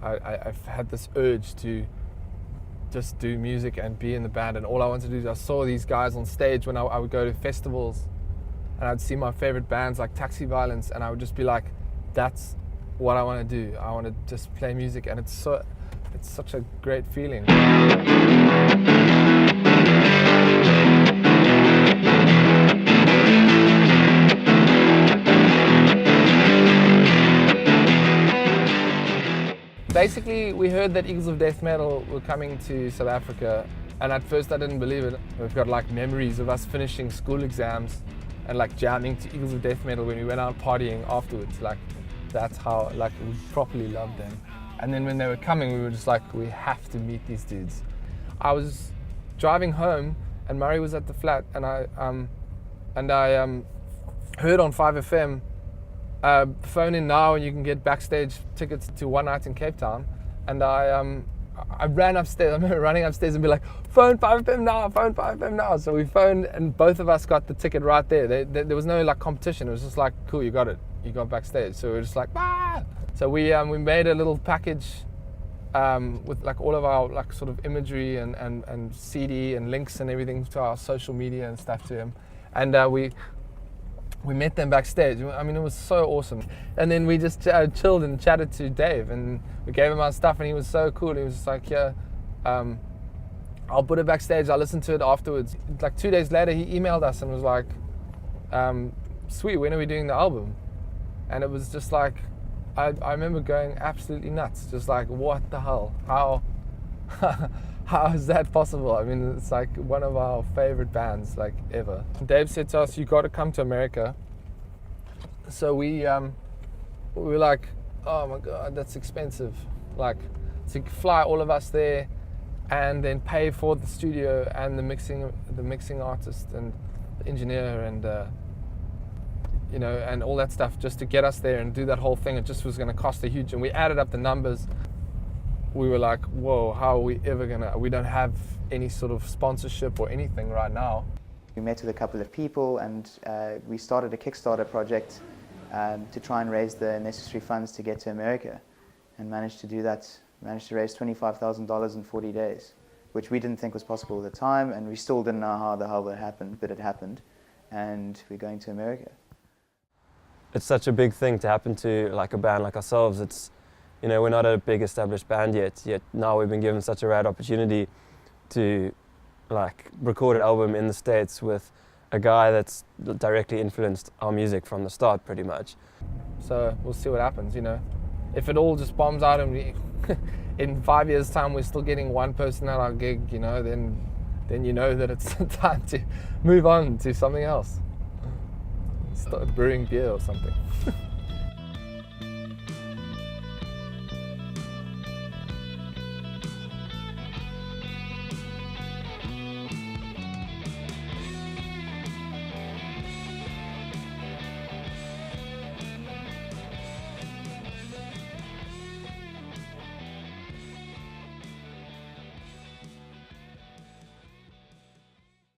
I've had this urge to just do music and be in the band, and all I wanted to do, I saw these guys on stage when I would go to festivals, and I'd see my favorite bands like Taxi Violence, and I would just be like, that's what I want to do. I want to just play music, and it's such a great feeling. Basically, we heard that Eagles of Death Metal were coming to South Africa, and at first I didn't believe it. We've got like memories of us finishing school exams and like jamming to Eagles of Death Metal when we went out partying afterwards. Like, that's how, like, we properly loved them. And then when they were coming, we were just like, we have to meet these dudes. I was driving home and Murray was at the flat, and I heard on 5FM, phone in now and you can get backstage tickets to One Night in Cape Town. And I ran upstairs. I remember running upstairs and be like, phone 5FM now, phone 5FM now. So we phoned, and both of us got the ticket right there. There was no like competition. It was just like, cool, you got it. You got backstage. So we were just like, ah! So we made a little package with like all of our like sort of imagery and CD and links and everything to our social media and stuff to him. And we met them backstage. I mean, it was so awesome. And then we just chilled and chatted to Dave, and we gave him our stuff, and he was so cool. He was just like, yeah, I'll put it backstage. I'll listen to it afterwards. Like 2 days later, he emailed us and was like, sweet, when are we doing the album? And it was just like, I remember going absolutely nuts. Just like, what the hell? How is that possible? I mean, it's like one of our favorite bands, like, ever. Dave said to us, you got to come to America. So we were like, oh my God, that's expensive. Like, to fly all of us there and then pay for the studio and the mixing artist and the engineer and you know, and all that stuff just to get us there and do that whole thing. It just was going to cost a huge, and we added up the numbers. We were like, whoa, how are we ever gonna, we don't have any sort of sponsorship or anything right now. We met with a couple of people, and we started a Kickstarter project to try and raise the necessary funds to get to America, and managed to do that. Managed to raise $25,000 in 40 days, which we didn't think was possible at the time, and we still didn't know how the hell that happened, but it happened, and we're going to America. It's such a big thing to happen to like a band like ourselves. It's, you know, we're not a big established band yet now we've been given such a rad opportunity to like record an album in the States with a guy that's directly influenced our music from the start, pretty much. So we'll see what happens, you know. If it all just bombs out and we, in 5 years' time we're still getting one person at our gig, you know, then you know that it's time to move on to something else. Start brewing beer or something.